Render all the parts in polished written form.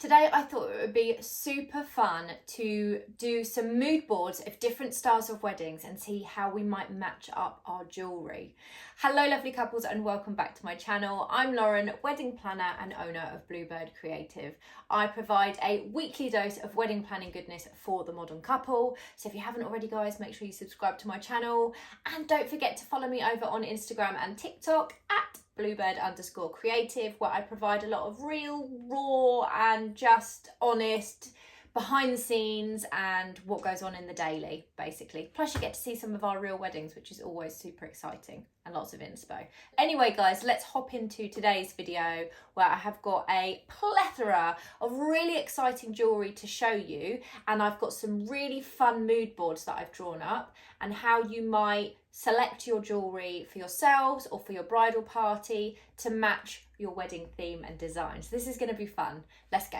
Today I thought it would be super fun to do some mood boards of different styles of weddings and see how we might match up our jewellery. Hello lovely couples and welcome back to my channel. I'm Lauren, wedding planner and owner of Bluebird Creative. I provide a weekly dose of wedding planning goodness for the modern couple. So if you haven't already guys, make sure you subscribe to my channel and don't forget to follow me over on Instagram and TikTok at Bluebird_creative, where I provide a lot of real, raw and just honest behind the scenes and what goes on in the daily, basically. Plus you get to see some of our real weddings, which is always super exciting and lots of inspo. Anyway guys, let's hop into today's video where I have got a plethora of really exciting jewellery to show you, and I've got some really fun mood boards that I've drawn up and how you might select your jewellery for yourselves or for your bridal party to match your wedding theme and design. So this is going to be fun. Let's go.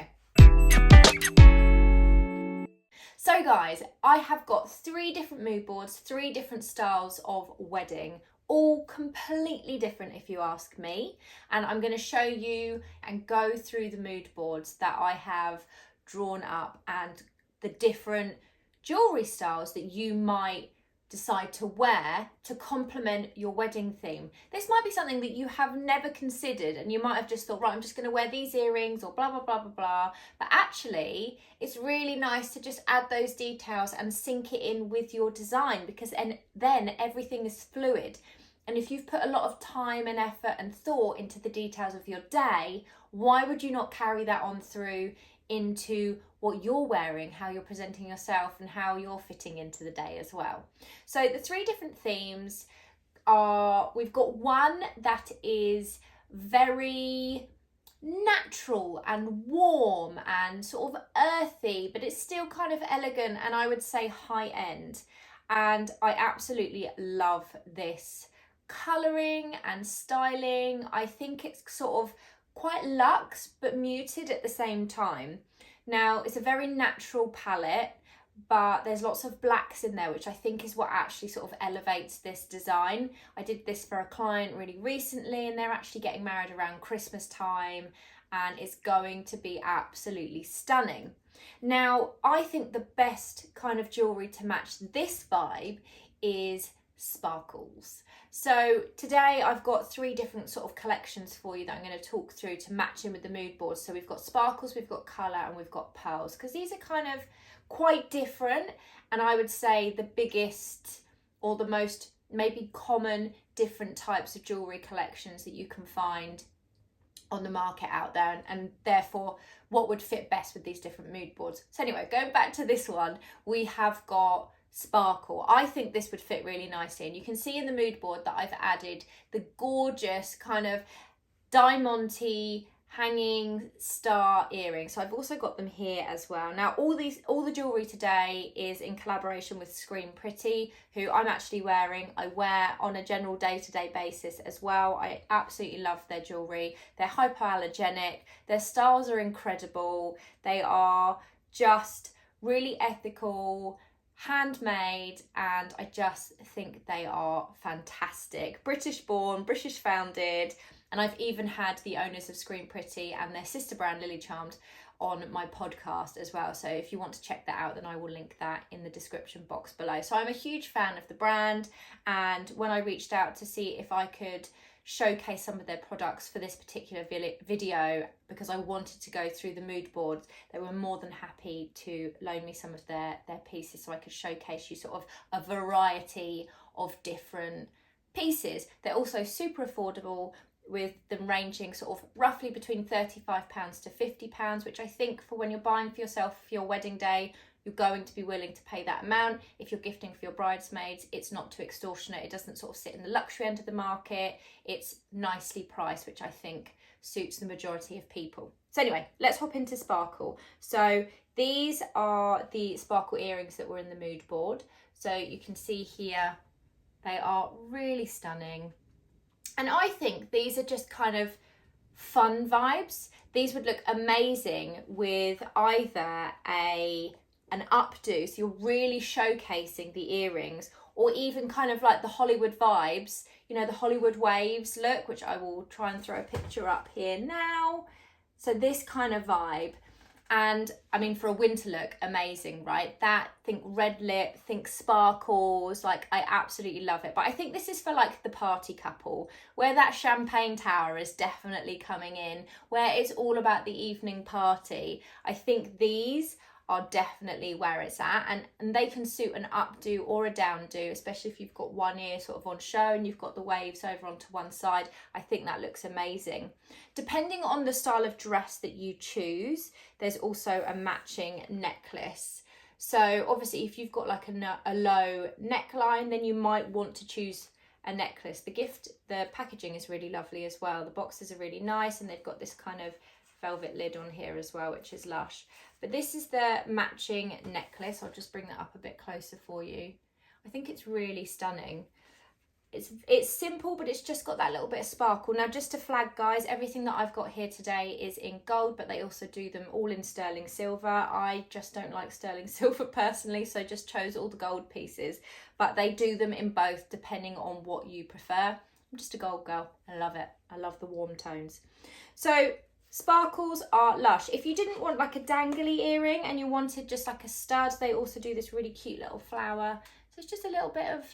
So guys, I have got 3 different mood boards, 3 different styles of wedding, all completely different if you ask me. And I'm going to show you and go through the mood boards that I have drawn up and the different jewellery styles that you might decide to wear to complement your wedding theme. This might be something that you have never considered and you might have just thought, right, I'm just going to wear these earrings or blah, blah, blah, blah, blah. But actually, it's really nice to just add those details and sync it in with your design, because then everything is fluid. And if you've put a lot of time and effort and thought into the details of your day, why would you not carry that on through into what you're wearing, how you're presenting yourself and how you're fitting into the day as well. So the 3 different themes are, we've got one that is very natural and warm and sort of earthy, but it's still kind of elegant and I would say high end. And I absolutely love this colouring and styling. I think it's sort of quite luxe but muted at the same time. Now it's a very natural palette, but there's lots of blacks in there, which I think is what actually sort of elevates this design. I did this for a client really recently and they're actually getting married around Christmas time and it's going to be absolutely stunning. Now I think the best kind of jewellery to match this vibe is sparkles. So today I've got 3 different sort of collections for you that I'm going to talk through to match in with the mood boards. So we've got sparkles, we've got colour and we've got pearls, because these are kind of quite different, and I would say the biggest or the most maybe common different types of jewellery collections that you can find on the market out there, and therefore what would fit best with these different mood boards. So anyway, going back to this one, we have got sparkle. I think this would fit really nicely, and you can see in the mood board that I've added the gorgeous kind of diamond-y hanging star earrings. So I've also got them here as well. Now all the jewellery today is in collaboration with Scream Pretty, who I'm actually wearing. I wear on a general day-to-day basis as well. I absolutely love their jewellery. They're hypoallergenic, their styles are incredible, they are just really ethical, handmade, and I just think they are fantastic. British born, British founded, and I've even had the owners of Scream Pretty and their sister brand Lily Charmed on my podcast as well. So if you want to check that out, then I will link that in the description box below. So I'm a huge fan of the brand, and when I reached out to see if I could showcase some of their products for this particular video, because I wanted to go through the mood boards, they were more than happy to loan me some of their pieces so I could showcase you sort of a variety of different pieces. They're also super affordable, with them ranging sort of roughly between £35 to £50, which I think for when you're buying for yourself for your wedding day, you're going to be willing to pay that amount. If you're gifting for your bridesmaids, it's not too extortionate. It doesn't sort of sit in the luxury end of the market. It's nicely priced, which I think suits the majority of people. So anyway, let's hop into sparkle. So these are the sparkle earrings that were in the mood board. So you can see here, they are really stunning. And I think these are just kind of fun vibes. These would look amazing with either an updo, so you're really showcasing the earrings, or even kind of like the Hollywood vibes, you know, the Hollywood waves look, which I will try and throw a picture up here now. So this kind of vibe, And I mean, for a winter look, amazing, right? That, think red lip, think sparkles, like I absolutely love it. But I think this is for like the party couple, where that champagne tower is definitely coming in, where it's all about the evening party. I think these are definitely where it's at, and they can suit an updo or a downdo, especially if you've got one ear sort of on show and you've got the waves over onto one side. I think that looks amazing. Depending on the style of dress that you choose, there's also a matching necklace. So obviously if you've got like a low neckline, then you might want to choose a necklace. The packaging is really lovely as well. The boxes are really nice, and they've got this kind of velvet lid on here as well, which is lush. But this is the matching necklace. I'll just bring that up a bit closer for you. I think it's really stunning. It's simple, but it's just got that little bit of sparkle. Now, just to flag, guys, everything that I've got here today is in gold, but they also do them all in sterling silver. I just don't like sterling silver personally, so I just chose all the gold pieces, but they do them in both depending on what you prefer. I'm just a gold girl. I love it. I love the warm tones. So sparkles are lush. If you didn't want like a dangly earring and you wanted just like a stud, they also do this really cute little flower. So it's just a little bit of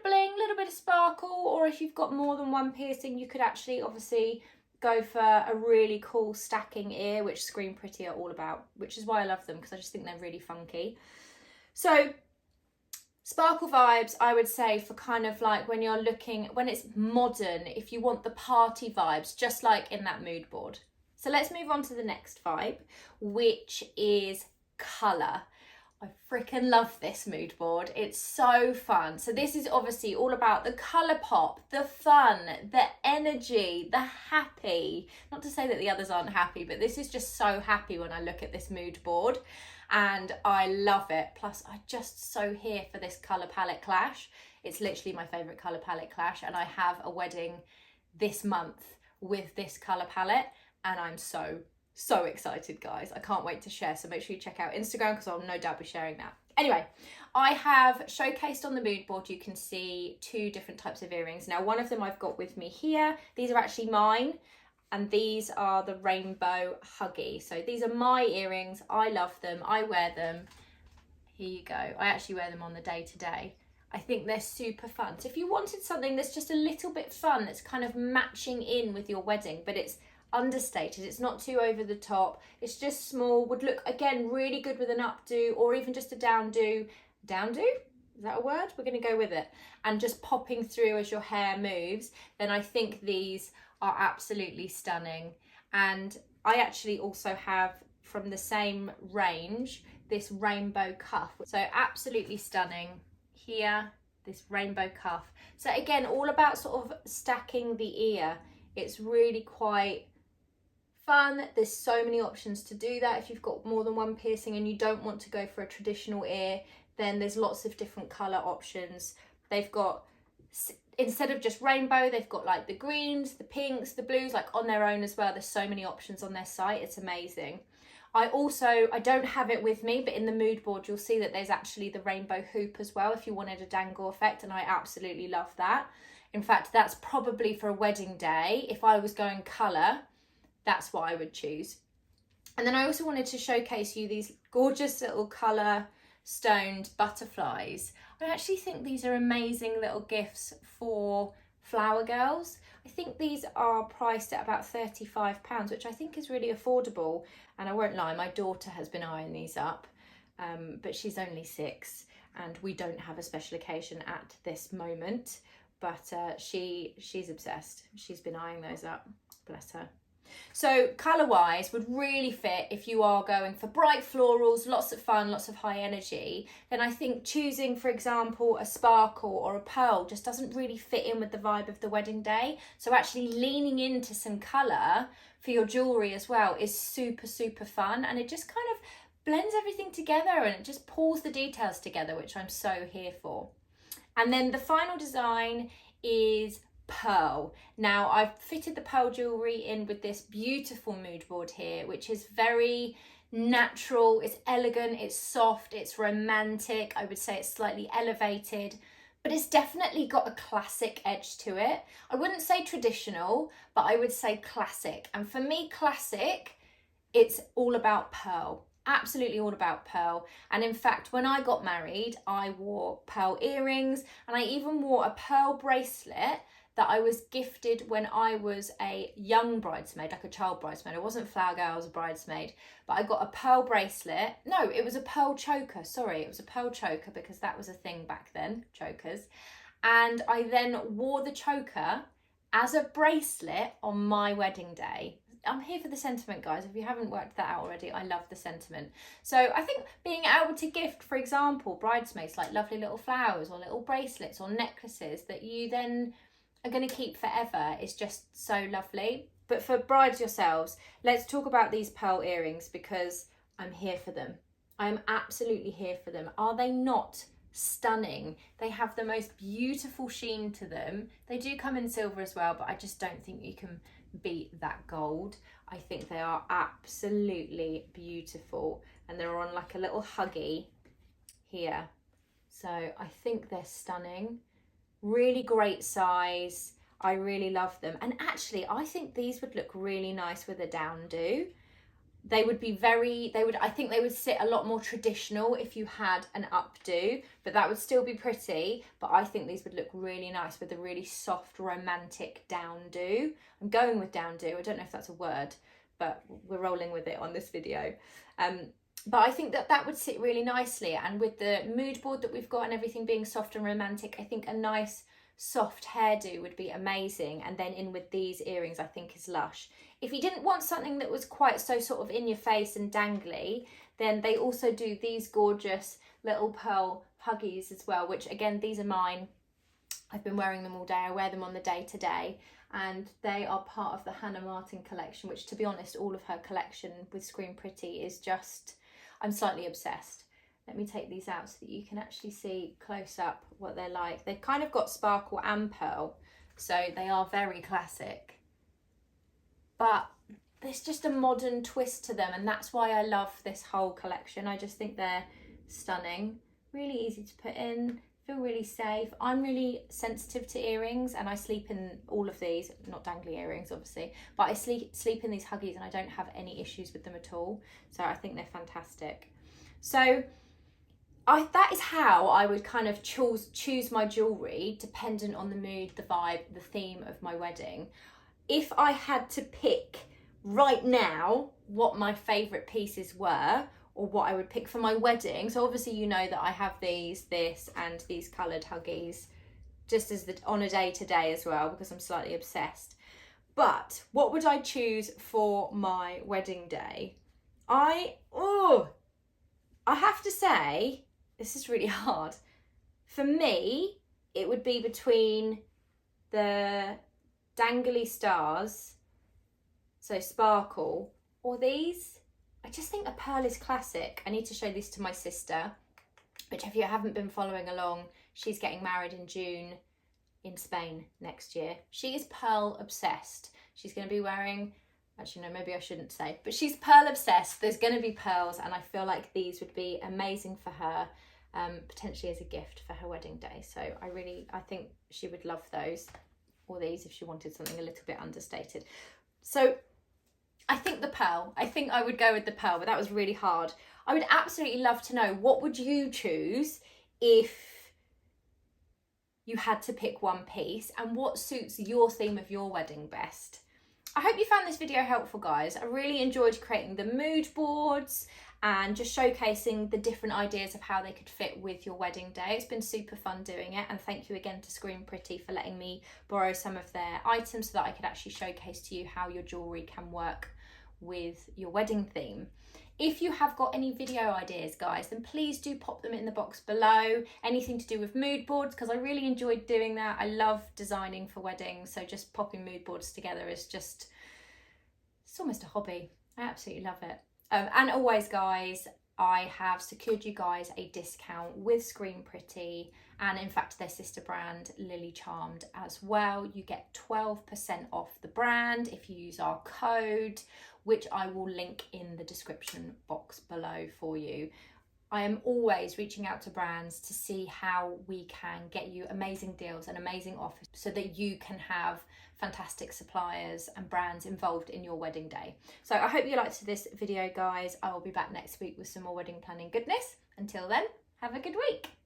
bling, a little bit of sparkle. Or if you've got more than one piercing, you could actually obviously go for a really cool stacking ear, which Scream Pretty are all about, which is why I love them, because I just think they're really funky. So sparkle vibes, I would say, for kind of like when you're looking, when it's modern, if you want the party vibes, just like in that mood board. So let's move on to the next vibe, which is colour. I freaking love this mood board. It's so fun. So this is obviously all about the colour pop, the fun, the energy, the happy. Not to say that the others aren't happy, but this is just so happy when I look at this mood board, and I love it. Plus, I'm just so here for this colour palette clash. It's literally my favourite colour palette clash, and I have a wedding this month with this colour palette, and I'm so excited, guys. I can't wait to share, so make sure you check out Instagram, because I'll no doubt be sharing that. Anyway, I have showcased on the mood board, you can see 2 different types of earrings. Now, one of them I've got with me here. These are actually mine, and these are the rainbow huggy. So these are my earrings. I love them. I wear them. Here you go. I actually wear them on the day to day. I think they're super fun. So if you wanted something that's just a little bit fun, that's kind of matching in with your wedding, but it's understated, it's not too over the top, it's just small, would look again really good with an updo or even just a downdo. Downdo? Is that a word? We're going to go with it. And just popping through as your hair moves, then I think these are absolutely stunning. And I actually also have, from the same range, this rainbow cuff. So absolutely stunning. Here, this rainbow cuff. So again, all about sort of stacking the ear. It's really quite fun. There's so many options to do that. If you've got more than one piercing and you don't want to go for a traditional ear, then there's lots of different colour options. They've got, instead of just rainbow, they've got like the greens, the pinks, the blues, like on their own as well. There's so many options on their site. It's amazing. I don't have it with me, but in the mood board, you'll see that there's actually the rainbow hoop as well, if you wanted a dangle effect, and I absolutely love that. In fact, that's probably for a wedding day. If I was going colour, that's what I would choose. And then I also wanted to showcase you these gorgeous little colour stoned butterflies. I actually think these are amazing little gifts for flower girls. I think these are priced at about £35, which I think is really affordable. And I won't lie, my daughter has been eyeing these up, but she's only 6 and we don't have a special occasion at this moment. But she's obsessed. She's been eyeing those up, bless her. So colour-wise would really fit if you are going for bright florals, lots of fun, lots of high energy. Then I think choosing, for example, a sparkle or a pearl just doesn't really fit in with the vibe of the wedding day. So actually leaning into some colour for your jewellery as well is super, super fun. And it just kind of blends everything together and it just pulls the details together, which I'm so here for. And then the final design is pearl. Now I've fitted the pearl jewellery in with this beautiful mood board here, which is very natural, it's elegant, it's soft, it's romantic. I would say it's slightly elevated, but it's definitely got a classic edge to it. I wouldn't say traditional, but I would say classic. And for me, classic it's all about pearl. Absolutely all about pearl. And in fact, when I got married, I wore pearl earrings, and I even wore a pearl bracelet that I was gifted when I was a young bridesmaid, like a child bridesmaid. I wasn't flower girl, I was a bridesmaid, but I got a pearl bracelet. No, it was a pearl choker. Sorry, it was a pearl choker because that was a thing back then, chokers. And I then wore the choker as a bracelet on my wedding day. I'm here for the sentiment, guys. If you haven't worked that out already, I love the sentiment. So I think being able to gift, for example, bridesmaids like lovely little flowers or little bracelets or necklaces that you then are going to keep forever is just so lovely. But for brides yourselves, let's talk about these pearl earrings because I'm here for them. I'm absolutely here for them. Are they not stunning? They have the most beautiful sheen to them. They do come in silver as well, but I just don't think you can beat that gold. I think they are absolutely beautiful, and they're on like a little huggy here. So I think they're stunning. Really great size. I really love them. And actually, I think these would look really nice with a down do. They would be I think they would sit a lot more traditional if you had an updo, but that would still be pretty. But I think these would look really nice with a really soft, romantic down do. I'm going with down do. I don't know if that's a word, but we're rolling with it on this video. But I think that would sit really nicely. And with the mood board that we've got and everything being soft and romantic, I think a nice soft hairdo would be amazing. And then in with these earrings, I think is lush. If you didn't want something that was quite so sort of in your face and dangly, then they also do these gorgeous little pearl huggies as well, which again, these are mine. I've been wearing them all day. I wear them on the day to day, and they are part of the Hannah Martin collection, which, to be honest, all of her collection with Scream Pretty is just, I'm slightly obsessed. Let me take these out so that you can actually see close up what they're like. They've kind of got sparkle and pearl, so they are very classic. But there's just a modern twist to them, and that's why I love this whole collection. I just think they're stunning. Really easy to put in, feel really safe. I'm really sensitive to earrings, and I sleep in all of these, not dangly earrings obviously, but I sleep in these huggies and I don't have any issues with them at all. So I think they're fantastic. So that is how I would kind of choose my jewellery, dependent on the mood, the vibe, the theme of my wedding. If I had to pick right now what my favourite pieces were, or what I would pick for my wedding, so obviously you know that I have this and these coloured huggies just as on a day-to-day as well, because I'm slightly obsessed. But what would I choose for my wedding day? I have to say, this is really hard. For me, it would be between the dangly stars, so sparkle, or these. I just think a pearl is classic. I need to show this to my sister, which if you haven't been following along, she's getting married in June in Spain next year. She is pearl obsessed. She's going to be wearing, actually no, maybe I shouldn't say, but she's pearl obsessed. There's going to be pearls, and I feel like these would be amazing for her, potentially as a gift for her wedding day. So I think she would love those, or these if she wanted something a little bit understated. So I think the pearl. I think I would go with the pearl, but that was really hard. I would absolutely love to know, what would you choose if you had to pick one piece, and what suits your theme of your wedding best? I hope you found this video helpful, guys. I really enjoyed creating the mood boards and just showcasing the different ideas of how they could fit with your wedding day. It's been super fun doing it, and thank you again to Scream Pretty for letting me borrow some of their items so that I could actually showcase to you how your jewellery can work with your wedding theme. If you have got any video ideas, guys, then please do pop them in the box below. Anything to do with mood boards, because I really enjoyed doing that. I love designing for weddings, so just popping mood boards together is just, it's almost a hobby. I absolutely love it. And always, guys, I have secured you guys a discount with Scream Pretty, and in fact their sister brand Lily Charmed as well. You get 12% off the brand if you use our code, which I will link in the description box below for you. I am always reaching out to brands to see how we can get you amazing deals and amazing offers so that you can have fantastic suppliers and brands involved in your wedding day. So I hope you liked this video, guys. I will be back next week with some more wedding planning goodness. Until then, have a good week.